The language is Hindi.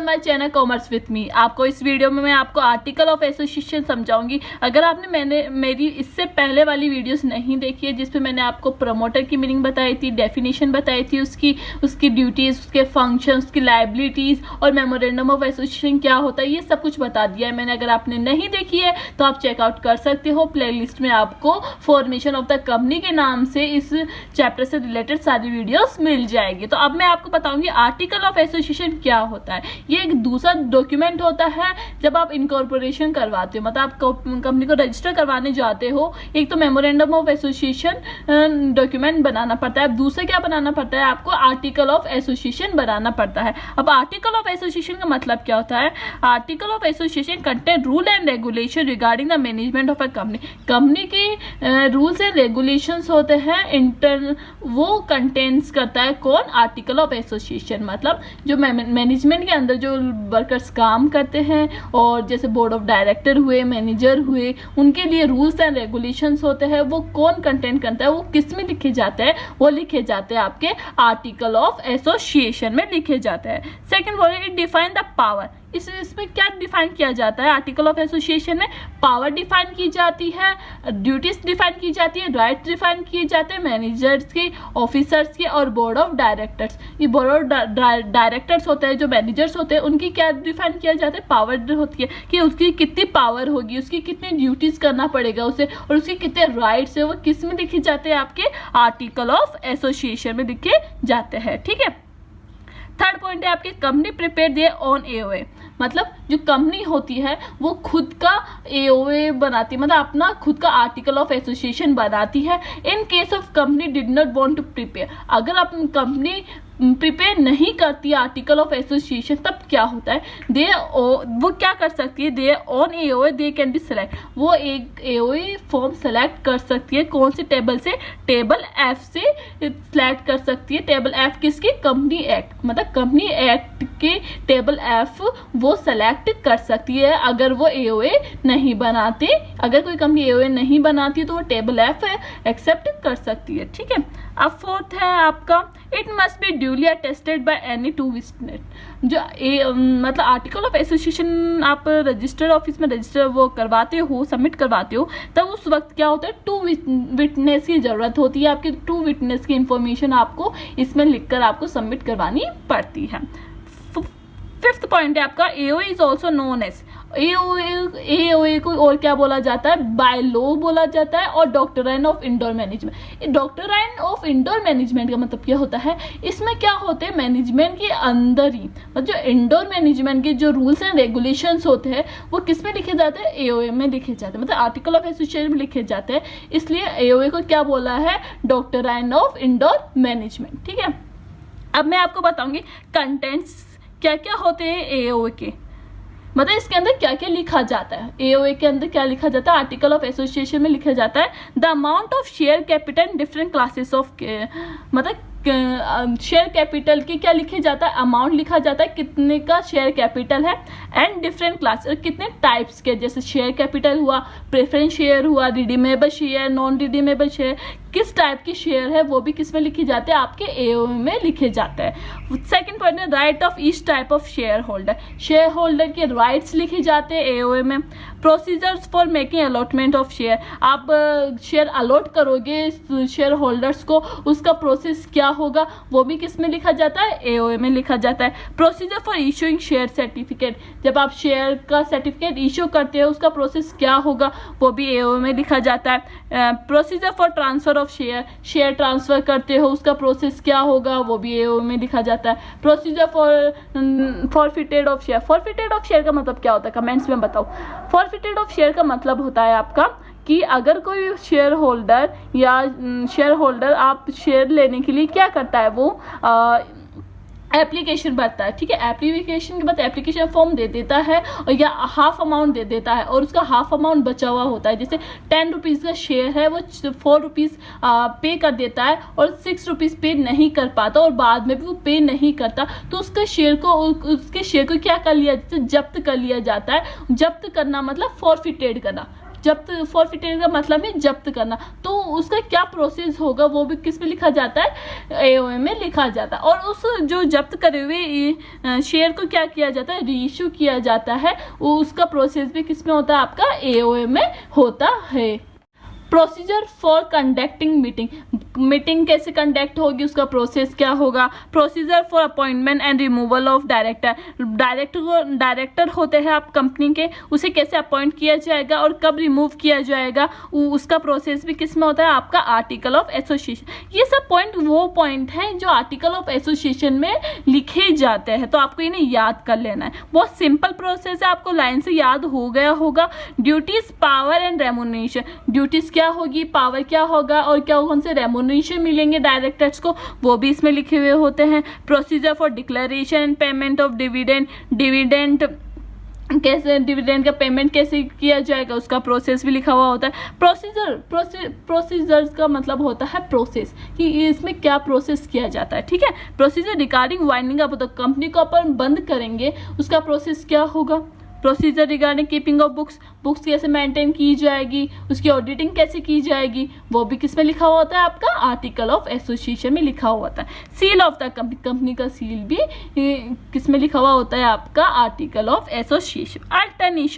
On my channel commerce with me. आपको इस वीडियो में मैं आपको आर्टिकल ऑफ एसोसिएशन समझाऊंगी। अगर आपने मेरी इससे पहले वाली वीडियोस नहीं देखी है जिसपे मैंने आपको प्रमोटर की मीनिंग बताई थी, डेफिनेशन बताई थी, उसकी ड्यूटीज, उसके फंक्शन, उसकी लायबिलिटीज और मेमोरेंडम ऑफ एसोसिएशन क्या होता है, ये सब कुछ बता दिया है मैंने। अगर आपने नहीं देखी है तो आप चेकआउट कर सकते हो। प्लेलिस्ट में आपको फॉर्मेशन ऑफ द कंपनी के नाम से इस चैप्टर से रिलेटेड सारी वीडियोस मिल जाएगी। तो अब मैं आपको बताऊंगी आर्टिकल ऑफ एसोसिएशन क्या होता है। ये एक दूसरा डॉक्यूमेंट होता है जब आप इनकॉर्पोरेशन करवाते हो, मतलब आप कंपनी को रजिस्टर करवाने जाते हो। एक तो मेमोरेंडम ऑफ एसोसिएशन डॉक्यूमेंट बनाना पड़ता है, दूसरा क्या बनाना पड़ता है, आपको आर्टिकल ऑफ एसोसिएशन बनाना पड़ता है। अब आर्टिकल ऑफ एसोसिएशन का मतलब क्या होता है? Article of association contain rule and regulation regarding the management of a company. Company के रूल्स एंड रेगुलेशंस होते हैं इंटरनल, वो कंटेंट्स करता है कौन? Article of association. मतलब जो मैनेजमेंट के अंदर जो वर्कर्स काम करते हैं और जैसे बोर्ड ऑफ डायरेक्टर हुए, मैनेजर हुए, उनके लिए रूल्स एंड रेगुलेशंस होते हैं। वो कौन कंटेंट करता है, वो किस में लिखे जाते हैं? वो लिखे जाते हैं आपके आर्टिकल ऑफ एसोसिएशन में लिखे जाते हैं। सेकंड बोले इट डिफाइन द पावर। इसमें क्या डिफाइन किया जाता है? आर्टिकल ऑफ एसोसिएशन में पावर डिफाइन की जाती है, ड्यूटीज डिफाइन की जाती है, राइट डिफाइन किए जाते हैं मैनेजर्स के, ऑफिसर्स के और बोर्ड ऑफ डायरेक्टर्स। ये बोर्ड ऑफ डायरेक्टर्स होते हैं, जो मैनेजर्स होते हैं, उनकी क्या डिफाइन किया जाता है? पावर होती है कि उसकी कितनी पावर होगी, उसकी कितनी ड्यूटीज करना पड़ेगा उसे, और उसके कितने राइट्स है, वो किस में लिखे जाते हैं? आपके आर्टिकल ऑफ एसोसिएशन में लिखे जाते हैं। ठीक है। थर्ड पॉइंट है आपकी company prepare their own AOA. मतलब जो कंपनी होती है वो खुद का एओए बनाती है, मतलब अपना खुद का आर्टिकल ऑफ एसोसिएशन बनाती है। In case of company did not want to prepare, अगर आप कंपनी प्रिपेयर नहीं करती आर्टिकल ऑफ एसोसिएशन तब क्या होता है? वो क्या कर सकती है? They on AOA they can be select, वो एक एओए फॉर्म सेलेक्ट कर सकती है। कौन से टेबल से? टेबल एफ से सेलेक्ट कर सकती है। टेबल एफ किसकी? कंपनी एक्ट, मतलब कंपनी एक्ट के टेबल एफ वो सेलेक्ट कर सकती है अगर वो एओए नहीं बनाते। अगर कोई कंपनी एओए नहीं बनाती तो वो टेबल एफ एक्सेप्ट कर सकती है। ठीक है। अब फोर्थ है आपका it must be duly attested by any two witness. जो मतलब आर्टिकल ऑफ एसोसिएशन आप रजिस्टर्ड ऑफिस में रजिस्टर वो करवाते हो, सबमिट करवाते हो, तब उस वक्त क्या होता है? टू विटनेस की जरूरत होती है। आपकी टू विटनेस की इंफॉर्मेशन आपको इसमें लिखकर आपको सबमिट करवानी पड़ती है। फिफ्थ पॉइंट है आपका AOA is also known as. AOA को और क्या बोला जाता है? बाय लॉ बोला जाता है और doctrine of indoor management. Doctrine of indoor management का मतलब क्या होता है? इसमें क्या होते हैं? मैनेजमेंट के अंदर ही मतलब जो इंडोर मैनेजमेंट के जो रूल्स एंड रेगुलेशंस होते हैं वो किस में लिखे जाते हैं? एओए में लिखे जाते हैं, मतलब आर्टिकल ऑफ एसोसिएशन में लिखे जाते हैं। इसलिए एओए को क्या बोला है? Doctrine of indoor management. ठीक है। अब मैं आपको बताऊंगी कंटेंट्स क्या क्या होते हैं एओए के, मतलब इसके अंदर क्या क्या लिखा जाता है। एओए के अंदर क्या लिखा जाता है? आर्टिकल ऑफ एसोसिएशन में लिखा जाता है the amount of share capital different classes of, मतलब शेयर कैपिटल की क्या लिखे जाता है? अमाउंट लिखा जाता है कितने का शेयर कैपिटल है, एंड डिफरेंट क्लास, कितने टाइप्स के, जैसे शेयर कैपिटल हुआ, प्रेफरेंस शेयर हुआ, redeemable share, non redeemable share, किस टाइप की शेयर है वो भी किस में लिखे जाते हैं? आपके एओए में लिखे जाते हैं। सेकंड पॉइंट है right of each type of share holder. Share holder के राइट्स लिखे जाते हैं एओए में। Procedures for making allotment of share, आप शेयर अलॉट करोगे शेयर होल्डर्स को, उसका प्रोसेस क्या होगा वो भी किस में लिखा जाता है? एओए में लिखा जाता है। Procedure for issuing share certificate, जब आप शेयर का सर्टिफिकेट इशू करते हो उसका प्रोसेस क्या होगा वो भी एओए में लिखा जाता है। Procedure for transfer of share, share transfer करते हो उसका प्रोसेस क्या होगा वो भी एओए में लिखा जाता है। Procedure for forfeited of share, forfeited of share का मतलब क्या होता है? कमेंट्स में बताओ। फॉरफिटेड ऑफ शेयर का मतलब होता है आपका कि अगर कोई शेयर होल्डर या शेयर होल्डर आप शेयर लेने के लिए क्या करता है, वो एप्लीकेशन भरता है। ठीक है। एप्लीकेशन के बाद एप्लीकेशन फॉर्म दे देता है और या हाफ अमाउंट दे देता है और उसका हाफ अमाउंट बचा हुआ होता है। जैसे 10 रुपीज़ का शेयर है, वो 4 रुपीज़ पे कर देता है और 6 रुपीज़ पे नहीं कर पाता और बाद में भी वो पे नहीं करता, तो उसके शेयर को क्या कर लिया? जब्त कर लिया जाता है। जब्त करना मतलब फॉरफिटेड करना। जब्त, फॉरफिटेड का मतलब है जब्त करना, तो उसका क्या प्रोसेस होगा वो भी किस में लिखा जाता है, AOM में लिखा जाता है। और उस जो जब्त करे हुए शेयर को क्या किया जाता है, रीइश्यू किया जाता है, उसका प्रोसेस भी किस में होता है, आपका AOM में होता है। Procedure for conducting meeting, meeting कैसे कंडक्ट होगी, उसका प्रोसेस क्या होगा। Procedure for appointment and removal of director, director होते हैं आप कंपनी के, उसे कैसे अपॉइंट किया जाएगा और कब रिमूव किया जाएगा, उसका प्रोसेस भी किस में होता है, आपका आर्टिकल ऑफ एसोसिएशन। ये सब पॉइंट वो पॉइंट हैं जो आर्टिकल ऑफ एसोसिएशन में लिखे जाते हैं, तो आपको इन्हें याद कर लेना है। बहुत सिंपल प्रोसेस है, आपको लाइन से याद हो गया होगा। Duties, power and remuneration, duties क्या होगी, पावर क्या होगा और क्या कौन से रेमुनरेशन मिलेंगे डायरेक्टर्स को, वो भी इसमें लिखे हुए होते हैं। Procedure for declaration, payment of dividend, dividend कैसे, डिविडेंड का पेमेंट कैसे किया जाएगा, उसका प्रोसेस भी लिखा हुआ होता है। प्रोसीजर्स का मतलब होता है प्रोसेस, कि इसमें क्या प्रोसेस किया जाता है, ठीक है। प्रोसीजर रिगार्डिंग वाइंडिंग अप, तो कंपनी को अपन बंद करेंगे उसका प्रोसेस क्या होगा। Procedure regarding keeping of books, books कैसे मेंटेन की जाएगी, उसकी ऑडिटिंग कैसे की जाएगी, वो भी किस में लिखा हुआ होता है, आपका आर्टिकल ऑफ एसोसिएशन में लिखा हुआ होता है। Seal of the company, company का सील भी किस में लिखा हुआ होता है, आपका आर्टिकल ऑफ एसोसिएशन। अल्टरनेशन